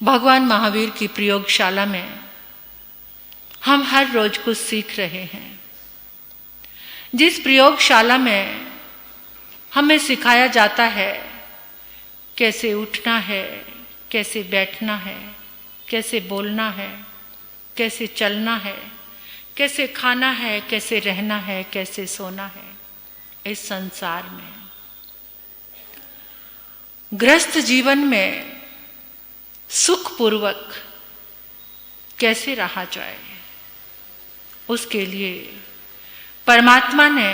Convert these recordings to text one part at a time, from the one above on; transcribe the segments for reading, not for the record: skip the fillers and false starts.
भगवान महावीर की प्रयोगशाला में हम हर रोज कुछ सीख रहे हैं। जिस प्रयोगशाला में हमें सिखाया जाता है कैसे उठना है, कैसे बैठना है, कैसे बोलना है, कैसे चलना है, कैसे खाना है, कैसे रहना है, कैसे सोना है, इस संसार में गृहस्थ जीवन में सुखपूर्वक कैसे रहा जाए, उसके लिए परमात्मा ने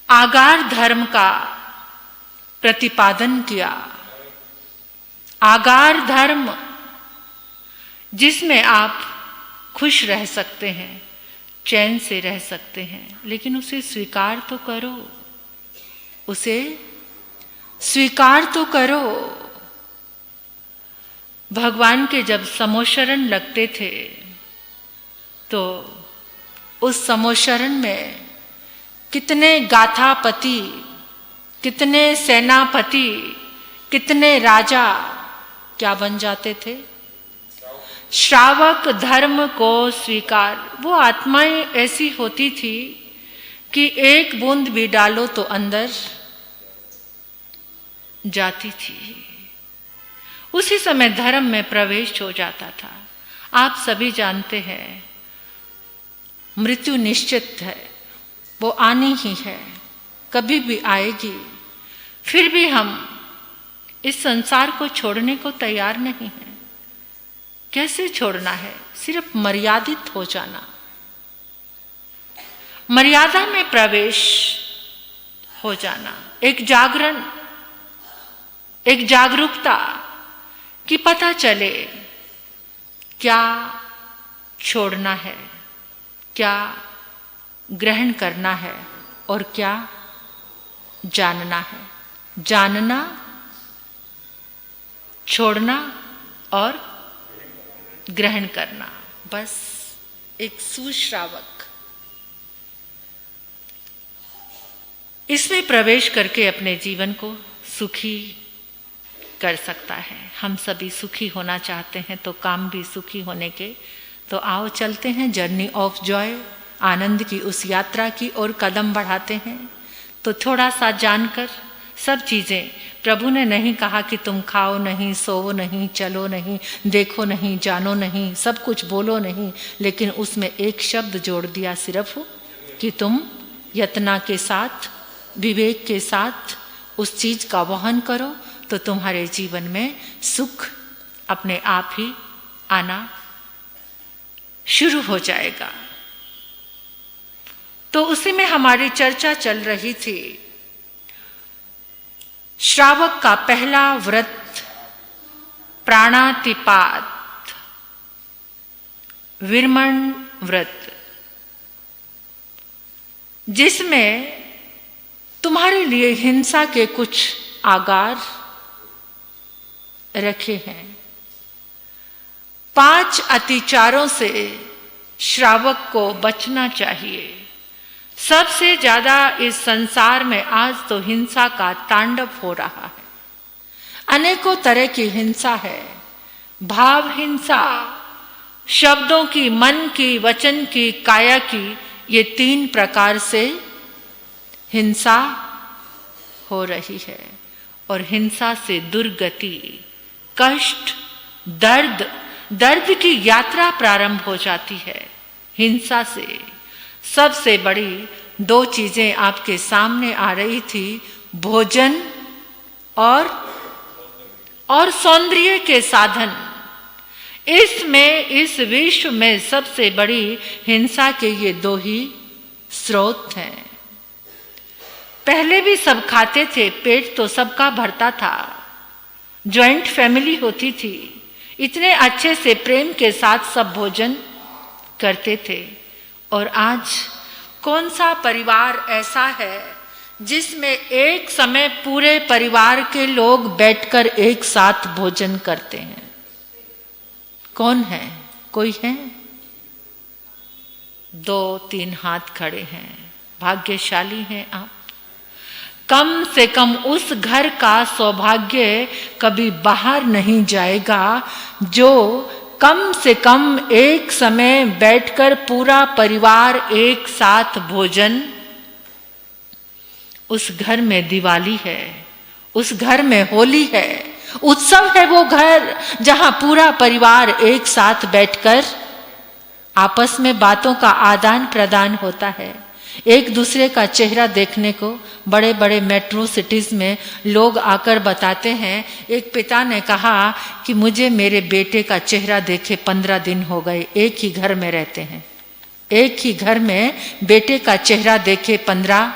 आगार धर्म का प्रतिपादन किया। आगार धर्म जिसमें आप खुश रह सकते हैं, चैन से रह सकते हैं, लेकिन उसे स्वीकार तो करो, उसे स्वीकार तो करो। भगवान के जब समोशरण लगते थे तो उस समोशरण में कितने गाथापति, कितने सेनापति, कितने राजा क्या बन जाते थे? श्रावक धर्म को स्वीकार। वो आत्माएं ऐसी होती थी कि एक बूंद भी डालो तो अंदर जाती थी, उसी समय धर्म में प्रवेश हो जाता था। आप सभी जानते हैं मृत्यु निश्चित है, वो आनी ही है, कभी भी आएगी। फिर भी हम इस संसार को छोड़ने को तैयार नहीं हैं। कैसे छोड़ना है? सिर्फ मर्यादित हो जाना, मर्यादा में प्रवेश हो जाना, एक जागरण, एक जागरूकता कि पता चले क्या छोड़ना है, क्या ग्रहण करना है और क्या जानना है। जानना, छोड़ना और ग्रहण करना, बस एक सुश्रावक इसमें प्रवेश करके अपने जीवन को सुखी कर सकता है। हम सभी सुखी होना चाहते हैं तो काम भी सुखी होने के, तो आओ चलते हैं जर्नी ऑफ जॉय, आनंद की उस यात्रा की ओर कदम बढ़ाते हैं। तो थोड़ा सा जानकर सब चीज़ें, प्रभु ने नहीं कहा कि तुम खाओ नहीं, सोओ नहीं, चलो नहीं, देखो नहीं, जानो नहीं, सब कुछ बोलो नहीं, लेकिन उसमें एक शब्द जोड़ दिया सिर्फ कि तुम यत्ना के साथ, विवेक के साथ उस चीज का वहन करो, तो तुम्हारे जीवन में सुख अपने आप ही आना शुरू हो जाएगा। तो उसी में हमारी चर्चा चल रही थी। श्रावक का पहला व्रत प्राणातिपात, विरमण व्रत, जिसमें तुम्हारे लिए हिंसा के कुछ आगार रखे हैं। 5 अतिचारों से श्रावक को बचना चाहिए। सबसे ज्यादा इस संसार में आज तो हिंसा का तांडव हो रहा है। अनेकों तरह की हिंसा है, भाव हिंसा, शब्दों की, मन की, वचन की, काया की, ये 3 प्रकार से हिंसा हो रही है। और हिंसा से दुर्गति, कष्ट, दर्द, दर्द की यात्रा प्रारंभ हो जाती है हिंसा से। सबसे बड़ी 2 चीजें आपके सामने आ रही थी, भोजन और सौंदर्य के साधन। इसमें, इस विश्व में सबसे बड़ी हिंसा के ये 2 ही स्रोत हैं। पहले भी सब खाते थे, पेट तो सबका भरता था, जॉइंट फैमिली होती थी, इतने अच्छे से प्रेम के साथ सब भोजन करते थे। और आज कौन सा परिवार ऐसा है जिसमें एक समय पूरे परिवार के लोग बैठकर एक साथ भोजन करते हैं? कौन है? कोई है? 2-3 हाथ खड़े हैं, भाग्यशाली हैं आप। कम से कम उस घर का सौभाग्य कभी बाहर नहीं जाएगा जो कम से कम एक समय बैठकर पूरा परिवार एक साथ भोजन। उस घर में दिवाली है, उस घर में होली है, उत्सव है वो घर जहां पूरा परिवार एक साथ बैठकर आपस में बातों का आदान प्रदान होता है। एक दूसरे का चेहरा देखने को बड़े बड़े मेट्रो सिटीज में लोग आकर बताते हैं। एक पिता ने कहा कि मुझे मेरे बेटे का चेहरा देखे 15 दिन हो गए। एक ही घर में रहते हैं, एक ही घर में बेटे का चेहरा देखे 15।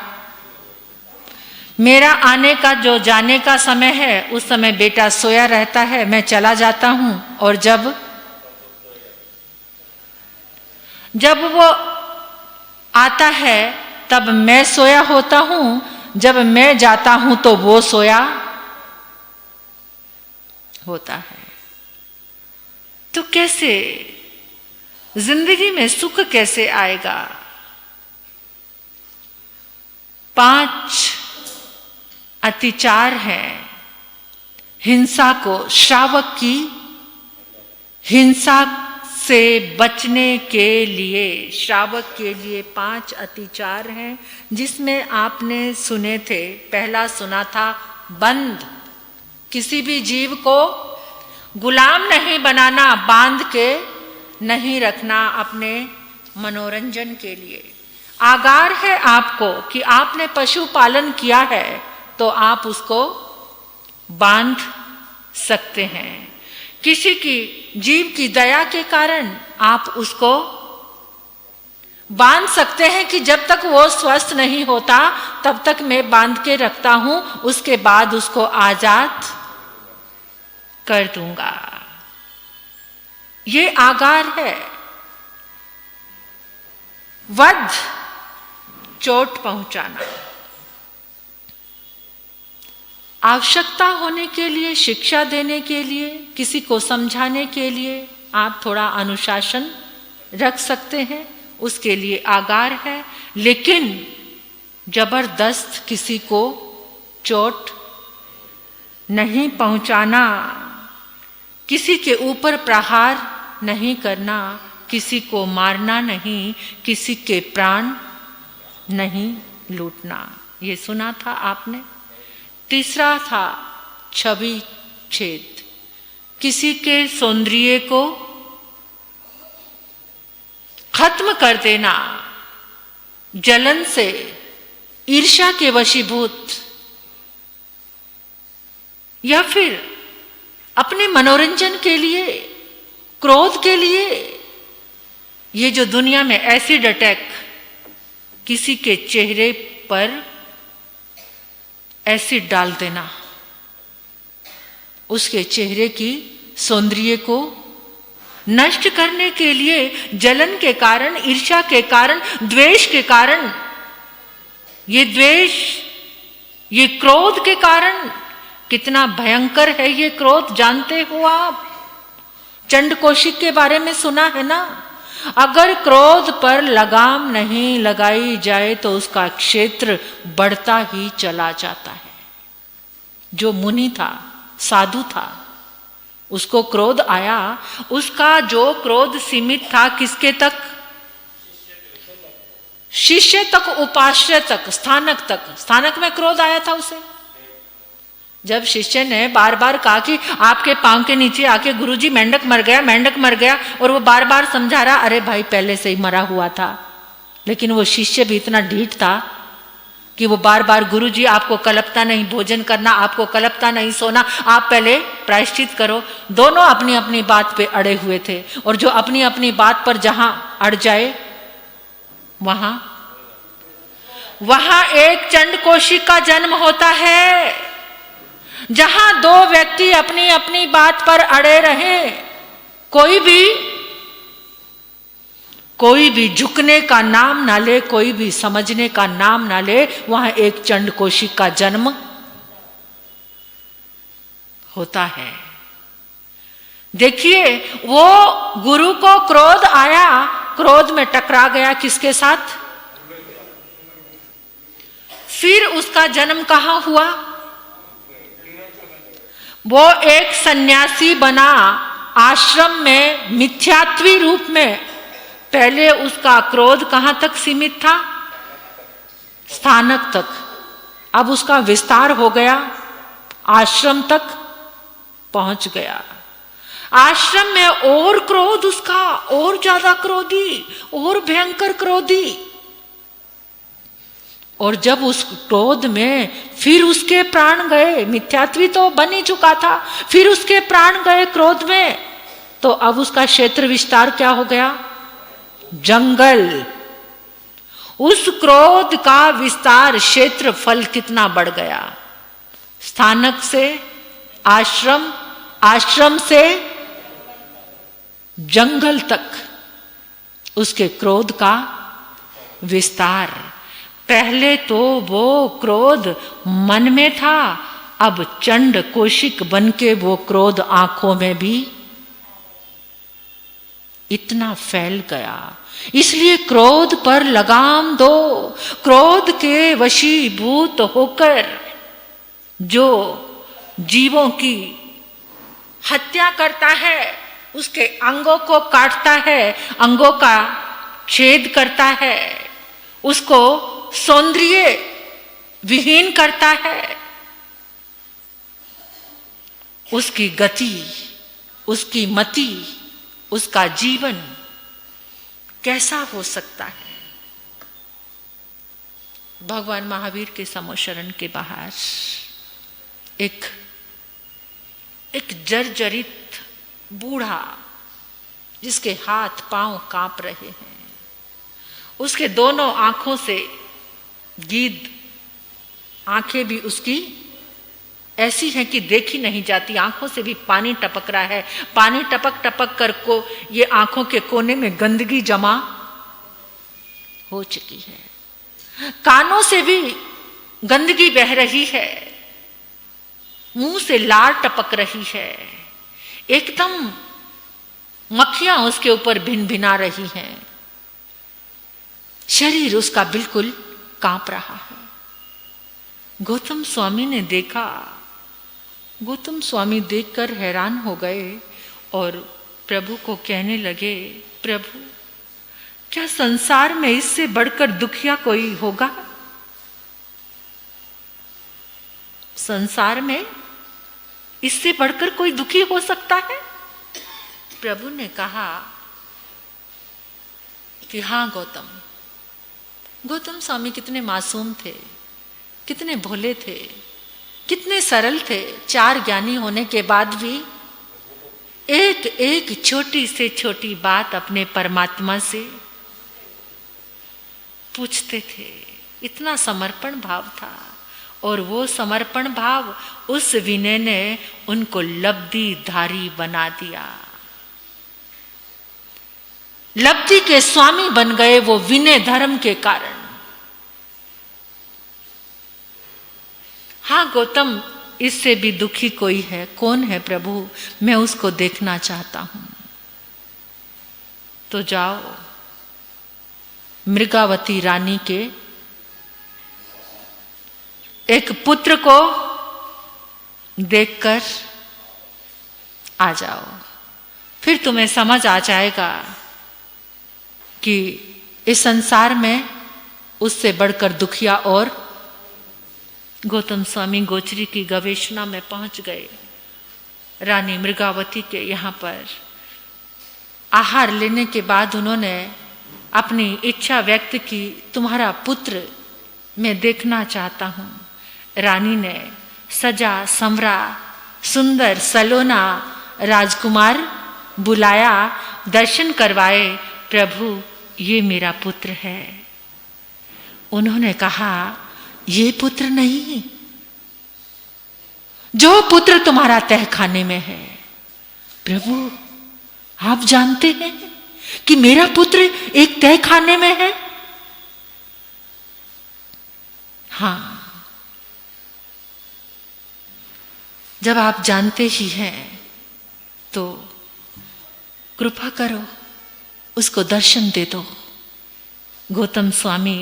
मेरा आने का जो जाने का समय है उस समय बेटा सोया रहता है, मैं चला जाता हूं और जब वो आता है तब मैं सोया होता हूं, जब मैं जाता हूं तो वो सोया होता है। तो कैसे जिंदगी में सुख कैसे आएगा? 5 अतिचार है। हिंसा को, श्रावक की हिंसा से बचने के लिए, श्रावक के लिए 5 अतिचार हैं जिसमें आपने सुने थे। पहला सुना था बंद, किसी भी जीव को गुलाम नहीं बनाना, बांध के नहीं रखना अपने मनोरंजन के लिए। आगार है आपको कि आपने पशु पालन किया है तो आप उसको बांध सकते हैं। किसी की जीव की दया के कारण आप उसको बांध सकते हैं कि जब तक वो स्वस्थ नहीं होता तब तक मैं बांध के रखता हूं, उसके बाद उसको आजाद कर दूंगा। ये आगार है। वध, चोट पहुंचाना। आवश्यकता होने के लिए, शिक्षा देने के लिए, किसी को समझाने के लिए आप थोड़ा अनुशासन रख सकते हैं, उसके लिए आगार है। लेकिन जबरदस्त किसी को चोट नहीं पहुंचाना, किसी के ऊपर प्रहार नहीं करना, किसी को मारना नहीं, किसी के प्राण नहीं लूटना। ये सुना था आपने। तीसरा था छवि छेद, किसी के सौंदर्य को खत्म कर देना, जलन से, ईर्ष्या के वशीभूत, या फिर अपने मनोरंजन के लिए, क्रोध के लिए। ये जो दुनिया में एसिड अटैक, किसी के चेहरे पर एसिड डाल देना, उसके चेहरे की सौंदर्य को नष्ट करने के लिए, जलन के कारण, ईर्ष्या के कारण, द्वेष के कारण, ये द्वेष, ये क्रोध के कारण, कितना भयंकर है ये क्रोध, जानते हो आप? चंड कौशिक के बारे में सुना है ना? अगर क्रोध पर लगाम नहीं लगाई जाए तो उसका क्षेत्र बढ़ता ही चला जाता है। जो मुनि था, साधु था, उसको क्रोध आया, उसका जो क्रोध सीमित था किसके तक? शिष्य तक, उपास्य तक, स्थानक तक। स्थानक में क्रोध आया था उसे। जब शिष्य ने बार बार कहा कि आपके पांव के नीचे आके गुरुजी मेंढक मर गया, मेंढक मर गया, और वो बार बार समझा रहा, अरे भाई पहले से ही मरा हुआ था। लेकिन वो शिष्य भी इतना ढीठ था कि वो बार बार, गुरुजी आपको कल्पता नहीं भोजन करना, आपको कल्पता नहीं सोना, आप पहले प्रायश्चित करो। दोनों अपनी अपनी बात पे अड़े हुए थे, और जो अपनी अपनी बात पर जहां अड़ जाए वहां एक चंड कौशिक का जन्म होता है। जहां दो व्यक्ति अपनी अपनी बात पर अड़े रहे, कोई भी झुकने का नाम ना ले, कोई भी समझने का नाम ना ले, वहां एक चंड कौशिक का जन्म होता है। देखिए, वो गुरु को क्रोध आया, क्रोध में टकरा गया किसके साथ? फिर उसका जन्म कहाँ हुआ? वो एक सन्यासी बना आश्रम में मिथ्यात्वी रूप में। पहले उसका क्रोध कहां तक सीमित था? स्थानक तक। अब उसका विस्तार हो गया, आश्रम तक पहुंच गया। आश्रम में और क्रोध उसका, और ज्यादा क्रोधी, और भयंकर क्रोधी। और जब उस क्रोध में फिर उसके प्राण गए, मिथ्यात्वी तो बन ही चुका था, फिर उसके प्राण गए क्रोध में, तो अब उसका क्षेत्र विस्तार क्या हो गया? जंगल। उस क्रोध का विस्तार, क्षेत्रफल कितना बढ़ गया? स्थानक से आश्रम, आश्रम से जंगल तक उसके क्रोध का विस्तार। पहले तो वो क्रोध मन में था, अब चंड कोशिक बनके वो क्रोध आंखों में भी इतना फैल गया। इसलिए क्रोध पर लगाम दो। क्रोध के वशीभूत होकर जो जीवों की हत्या करता है, उसके अंगों को काटता है, अंगों का छेद करता है, उसको सौंदर्य विहीन करता है, उसकी गति, उसकी मति, उसका जीवन कैसा हो सकता है? भगवान महावीर के समोशरण के बाहर एक जर्जरित बूढ़ा, जिसके हाथ पांव कांप रहे हैं, उसके दोनों आंखों से गीद, आंखें भी उसकी ऐसी हैं कि देखी नहीं जाती, आंखों से भी पानी टपक रहा है। पानी टपक टपक कर को ये आंखों के कोने में गंदगी जमा हो चुकी है। कानों से भी गंदगी बह रही है, मुंह से लार टपक रही है, एकदम मक्खियां उसके ऊपर भिन भिना रही हैं, शरीर उसका बिल्कुल कांप रहा है। गौतम स्वामी ने देखा, गौतम स्वामी देखकर हैरान हो गए और प्रभु को कहने लगे, प्रभु क्या संसार में इससे बढ़कर दुखिया कोई होगा? संसार में इससे बढ़कर कोई दुखी हो सकता है? प्रभु ने कहा कि हाँ गौतम। गौतम स्वामी कितने मासूम थे, कितने भोले थे, कितने सरल थे। 4 ज्ञानी होने के बाद भी एक एक छोटी से छोटी बात अपने परमात्मा से पूछते थे। इतना समर्पण भाव था, और वो समर्पण भाव, उस विनय ने उनको लब्धिधारी बना दिया। लब्धि के स्वामी बन गए वो विनय धर्म के कारण। हाँ गौतम, इससे भी दुखी कोई है? कौन है प्रभु? मैं उसको देखना चाहता हूं। तो जाओ मृगावती रानी के एक पुत्र को देखकर आ जाओ, फिर तुम्हें समझ आ जाएगा कि इस संसार में उससे बढ़कर दुखिया और। गौतम स्वामी गोचरी की गवेषणा में पहुंच गए। रानी मृगावती के यहाँ पर आहार लेने के बाद उन्होंने अपनी इच्छा व्यक्त की, तुम्हारा पुत्र मैं देखना चाहता हूँ। रानी ने सजा संवरा सुंदर सलोना राजकुमार बुलाया, दर्शन करवाए। प्रभु ये मेरा पुत्र है। उन्होंने कहा ये पुत्र नहीं, जो पुत्र तुम्हारा तहखाने में है। प्रभु आप जानते हैं कि मेरा पुत्र एक तहखाने में है? हाँ, जब आप जानते ही हैं तो कृपा करो उसको दर्शन दे दो। गौतम स्वामी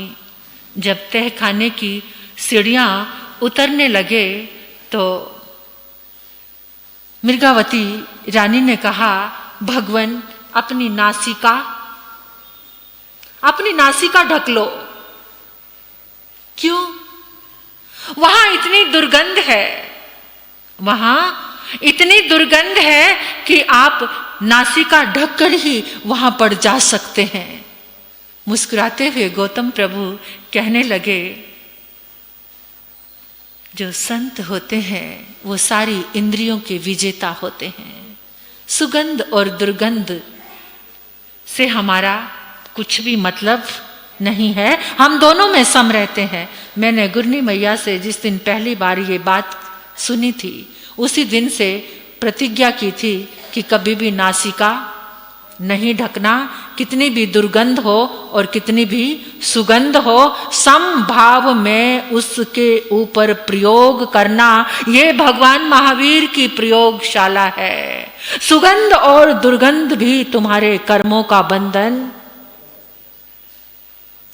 जब तहखाने की सीढ़ियां उतरने लगे तो मृगावती रानी ने कहा, भगवान अपनी नासिका ढक लो। क्यों? वहां इतनी दुर्गंध है कि आप नासिका ढककर ही वहां पर जा सकते हैं। मुस्कुराते हुए गौतम प्रभु कहने लगे, जो संत होते हैं वो सारी इंद्रियों के विजेता होते हैं। सुगंध और दुर्गंध से हमारा कुछ भी मतलब नहीं है, हम दोनों में सम रहते हैं। मैंने गुरनी मैया से जिस दिन पहली बार ये बात सुनी थी, उसी दिन से प्रतिज्ञा की थी कि कभी भी नासिका नहीं ढकना, कितनी भी दुर्गंध हो और कितनी भी सुगंध हो, समभाव में उसके ऊपर प्रयोग करना, ये भगवान महावीर की प्रयोगशाला है। सुगंध और दुर्गंध भी तुम्हारे कर्मों का बंधन।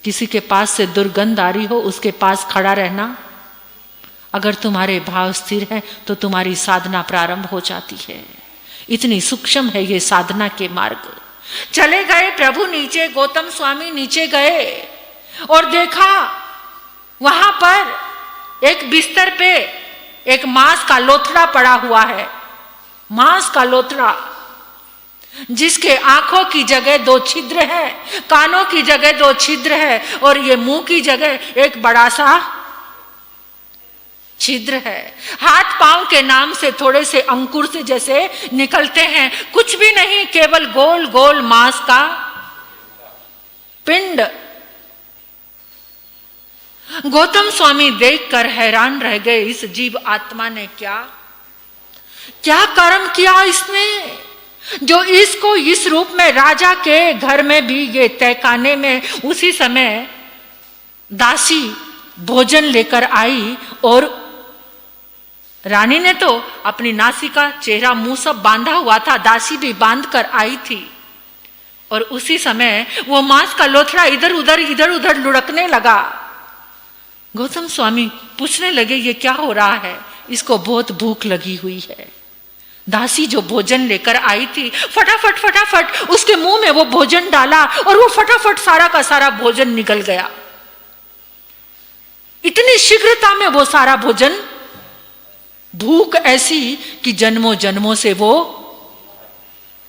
किसी के पास से दुर्गंध आ रही हो, उसके पास खड़ा रहना, अगर तुम्हारे भाव स्थिर हैं तो तुम्हारी साधना प्रारंभ हो जाती है। इतनी सूक्ष्म है ये साधना के मार्ग। चले गए प्रभु नीचे, गौतम स्वामी नीचे गए और देखा वहां पर एक बिस्तर पे एक मांस का लोथड़ा पड़ा हुआ है। मांस का लोथड़ा जिसके आंखों की जगह 2 छिद्र है, कानों की जगह 2 छिद्र है और ये मुंह की जगह एक बड़ा सा छिद्र है। हाथ पांव के नाम से थोड़े से अंकुर से जैसे निकलते हैं, कुछ भी नहीं, केवल गोल गोल मांस का पिंड। गौतम स्वामी देखकर हैरान रह गए, इस जीव आत्मा ने क्या कर्म किया इसने, जो इसको इस रूप में राजा के घर में भी ये तहखाने में उसी समय दासी भोजन लेकर आई और रानी ने तो अपनी नासिका, चेहरा, मुंह सब बांधा हुआ था, दासी भी बांध कर आई थी और उसी समय वो मांस का लोथड़ा इधर उधर लुढ़कने लगा। गौतम स्वामी पूछने लगे, ये क्या हो रहा है? इसको बहुत भूख लगी हुई है। दासी जो भोजन लेकर आई थी, फटाफट उसके मुंह में वो भोजन डाला और वो फटाफट सारा का सारा भोजन निकल गया। इतनी शीघ्रता में वो सारा भोजन, भूख ऐसी कि जन्मों जन्मों से वो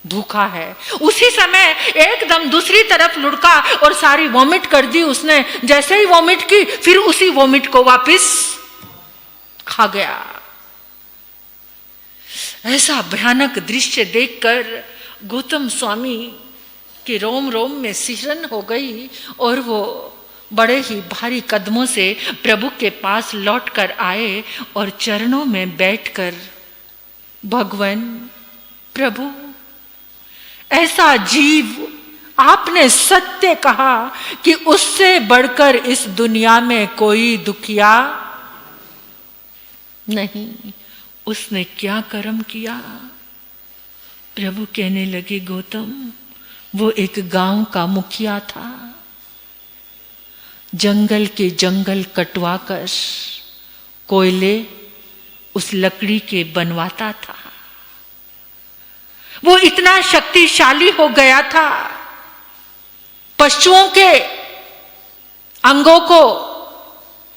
भूखा है। उसी समय एकदम दूसरी तरफ लुढ़का और सारी वॉमिट कर दी उसने। जैसे ही वॉमिट की, फिर उसी वॉमिट को वापस खा गया। ऐसा भयानक दृश्य देखकर गौतम स्वामी के रोम रोम में सिहरन हो गई और वो बड़े ही भारी कदमों से प्रभु के पास लौटकर आए और चरणों में बैठकर, भगवान प्रभु, ऐसा जीव आपने सत्य कहा कि उससे बढ़कर इस दुनिया में कोई दुखिया नहीं। उसने क्या कर्म किया? प्रभु कहने लगे, गौतम, वो एक गांव का मुखिया था। जंगल के जंगल कटवाकर कोयले उस लकड़ी के बनवाता था। वो इतना शक्तिशाली हो गया था, पशुओं के अंगों को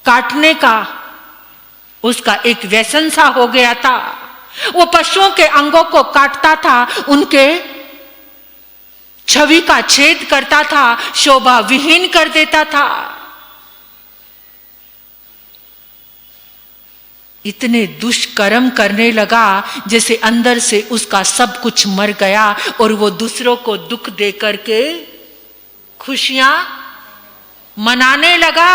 काटने का उसका एक व्यसन सा हो गया था। वो पशुओं के अंगों को काटता था, उनके छवि का छेद करता था, शोभा विहीन कर देता था। इतने दुष्कर्म करने लगा जैसे अंदर से उसका सब कुछ मर गया और वो दूसरों को दुख दे करके खुशियां मनाने लगा।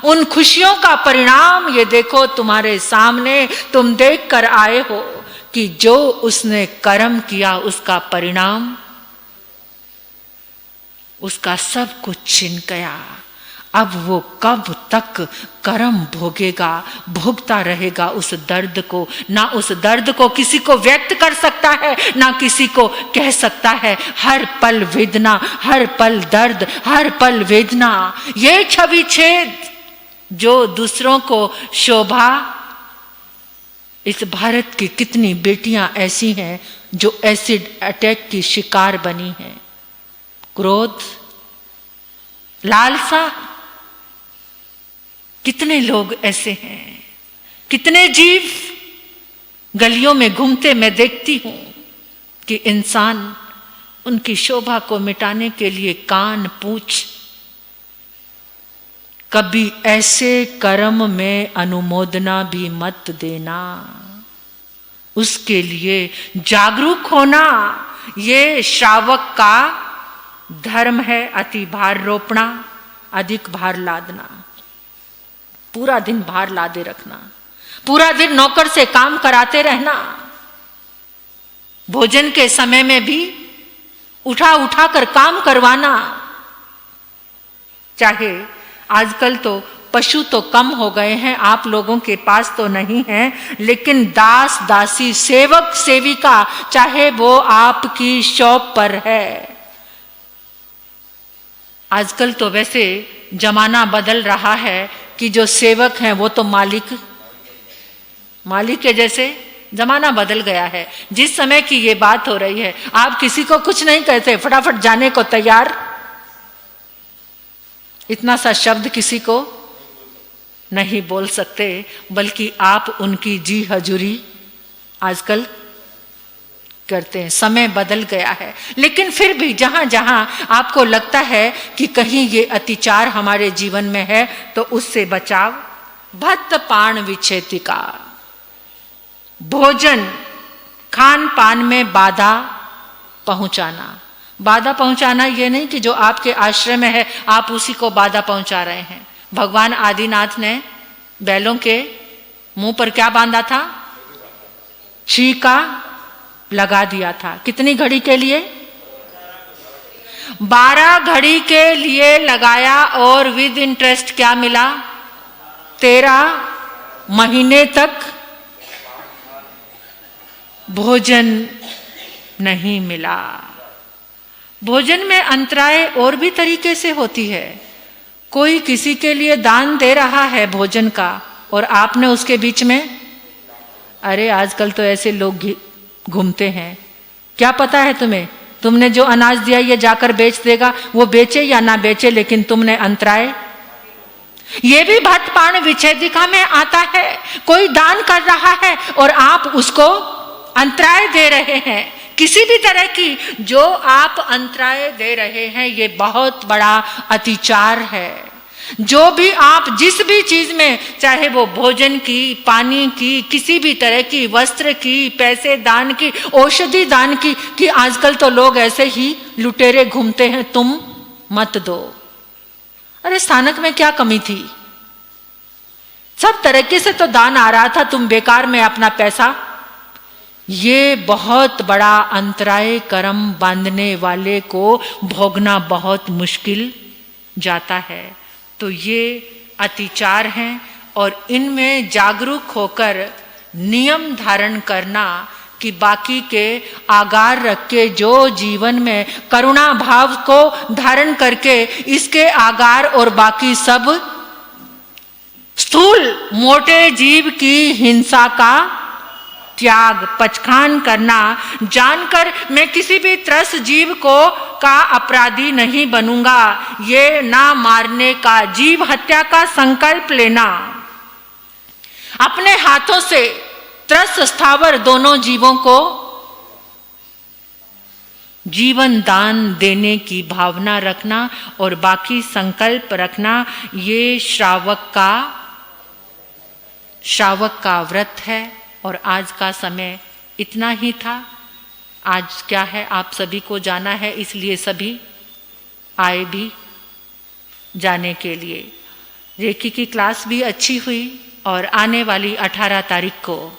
उन खुशियों का परिणाम ये देखो तुम्हारे सामने, तुम देख कर आए हो कि जो उसने कर्म किया उसका परिणाम, उसका सब कुछ छिन गया। अब वो कब तक कर्म भोगेगा, भोगता रहेगा उस दर्द को। ना उस दर्द को किसी को व्यक्त कर सकता है, ना किसी को कह सकता है। हर पल वेदना, हर पल दर्द, हर पल वेदना। ये छवि छेद जो दूसरों को शोभा। इस भारत की कितनी बेटियां ऐसी हैं जो एसिड अटैक की शिकार बनी हैं। क्रोध, लालसा, कितने लोग ऐसे हैं, कितने जीव गलियों में घूमते मैं देखती हूं कि इंसान उनकी शोभा को मिटाने के लिए कान पूंछ। कभी ऐसे कर्म में अनुमोदना भी मत देना, उसके लिए जागरूक होना ये श्रावक का धर्म है। अति भार रोपना, अधिक भार लादना, पूरा दिन भार लादे रखना, पूरा दिन नौकर से काम कराते रहना, भोजन के समय में भी उठा उठा कर काम करवाना। चाहे आजकल तो पशु तो कम हो गए हैं, आप लोगों के पास तो नहीं है, लेकिन दास दासी, सेवक सेविका, चाहे वो आपकी शॉप पर है। आजकल तो वैसे जमाना बदल रहा है कि जो सेवक हैं वो तो मालिक के जैसे जमाना बदल गया है। जिस समय की ये बात हो रही है, आप किसी को कुछ नहीं कहते, फटाफट जाने को तैयार। इतना सा शब्द किसी को नहीं बोल सकते, बल्कि आप उनकी जी हजूरी आजकल करते हैं। समय बदल गया है, लेकिन फिर भी जहां जहां आपको लगता है कि कहीं ये अतिचार हमारे जीवन में है, तो उससे बचाव। भत्त पान विच्छेदिका, भोजन खान पान में बाधा पहुंचाना। बाधा पहुंचाना ये नहीं कि जो आपके आश्रय में है आप उसी को बाधा पहुंचा रहे हैं। भगवान आदिनाथ ने बैलों के मुंह पर क्या बांधा था? छीका लगा दिया था। कितनी घड़ी के लिए? 12 घड़ी के लिए लगाया, और विद इंटरेस्ट क्या मिला? 13 महीने तक भोजन नहीं मिला। भोजन में अंतराय और भी तरीके से होती है। कोई किसी के लिए दान दे रहा है भोजन का, और आपने उसके बीच में, अरे आजकल तो ऐसे लोग घूमते हैं, क्या पता है तुम्हें, तुमने जो अनाज दिया ये जाकर बेच देगा, वो बेचे या ना बेचे, लेकिन तुमने अंतराय। ये भी भत्त पान विच्छेदिका में आता है। कोई दान कर रहा है और आप उसको अंतराय दे रहे हैं, किसी भी तरह की जो आप अंतराय दे रहे हैं, ये बहुत बड़ा अतिचार है। जो भी आप जिस भी चीज में, चाहे वो भोजन की, पानी की, किसी भी तरह की, वस्त्र की, पैसे दान की, औषधि दान की, कि आजकल तो लोग ऐसे ही लुटेरे घूमते हैं, तुम मत दो। अरे स्थानक में क्या कमी थी? सब तरीके से तो दान आ रहा था, तुम बेकार में अपना पैसा। ये बहुत बड़ा अंतराय कर्म बांधने वाले को भोगना बहुत मुश्किल जाता है। तो ये अतिचार हैं, और इनमें जागरूक होकर नियम धारण करना कि बाकी के आगार रख के, जो जीवन में करुणा भाव को धारण करके इसके आगार और बाकी सब स्थूल मोटे जीव की हिंसा का त्याग, पचखान करना, जानकर मैं किसी भी त्रस्त जीव को का अपराधी नहीं बनूंगा, ये ना मारने का, जीव हत्या का संकल्प लेना, अपने हाथों से त्रस्त स्थावर दोनों जीवों को जीवन दान देने की भावना रखना और बाकी संकल्प रखना, ये श्रावक का व्रत है। और आज का समय इतना ही था। आज क्या है, आप सभी को जाना है, इसलिए सभी आए भी जाने के लिए। रेकी की क्लास भी अच्छी हुई, और आने वाली 18 तारीख को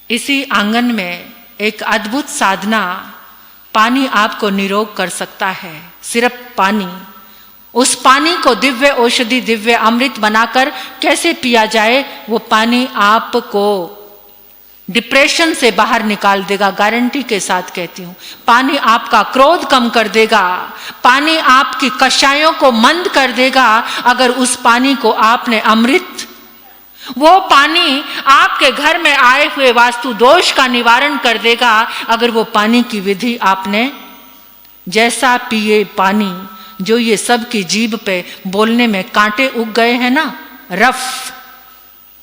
इसी आंगन में एक अद्भुत साधना, पानी आपको निरोग कर सकता है। सिर्फ पानी, उस पानी को दिव्य औषधि, दिव्य अमृत बनाकर कैसे पिया जाए, वो पानी आपको डिप्रेशन से बाहर निकाल देगा, गारंटी के साथ कहती हूँ। पानी आपका क्रोध कम कर देगा, पानी आपकी कषायों को मंद कर देगा अगर उस पानी को आपने अमृत, वो पानी आपके घर में आए हुए वास्तु दोष का निवारण कर देगा अगर वो पानी की विधि आपने जैसा पिए पानी, जो ये सब की जीभ पे बोलने में कांटे उग गए हैं ना, रफ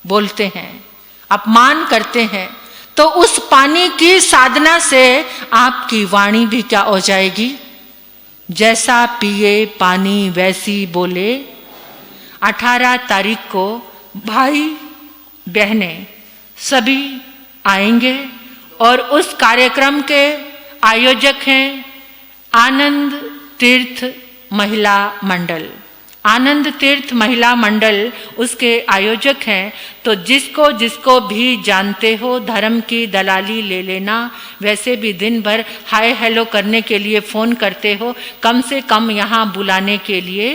बोलते हैं, अपमान करते हैं, तो उस पानी की साधना से आपकी वाणी भी क्या हो जाएगी, जैसा पिए पानी वैसी बोले। 18 तारीख को भाई बहनें सभी आएंगे और उस कार्यक्रम के आयोजक हैं आनंद तीर्थ महिला मंडल। आनंद तीर्थ महिला मंडल उसके आयोजक हैं। तो जिसको जिसको भी जानते हो धर्म की दलाली ले लेना। वैसे भी दिन भर हाय हेलो करने के लिए फ़ोन करते हो, कम से कम यहाँ बुलाने के लिए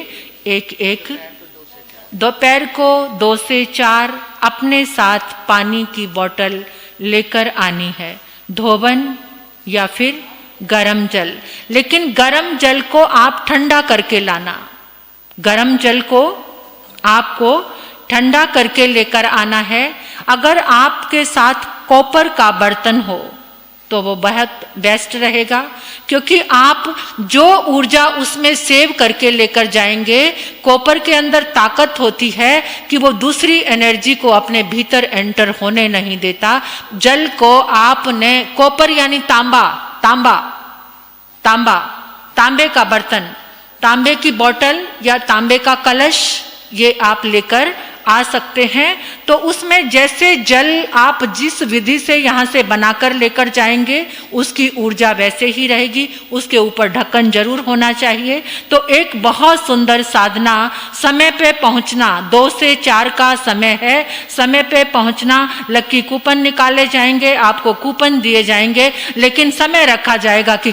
एक दोपहर को 2 से 4 अपने साथ पानी की बोतल लेकर आनी है, धोवन या फिर गरम जल। लेकिन गरम जल को आप ठंडा करके लाना, गरम जल को आपको ठंडा करके लेकर आना है। अगर आपके साथ कॉपर का बर्तन हो तो वो बहुत बेस्ट रहेगा, क्योंकि आप जो ऊर्जा उसमें सेव करके लेकर जाएंगे, कॉपर के अंदर ताकत होती है कि वो दूसरी एनर्जी को अपने भीतर एंटर होने नहीं देता। जल को आपने, कॉपर यानी तांबे का बर्तन, तांबे की बोतल या तांबे का कलश, ये आप लेकर आ सकते हैं। तो उसमें जैसे जल आप जिस विधि से यहाँ से बनाकर लेकर जाएंगे उसकी ऊर्जा वैसे ही रहेगी। उसके ऊपर ढक्कन जरूर होना चाहिए। तो एक बहुत सुंदर साधना, समय पे पहुँचना, 2 से 4 का समय है, समय पे पहुँचना। लकी कूपन निकाले जाएंगे, आपको कूपन दिए जाएंगे, लेकिन समय रखा जाएगा कि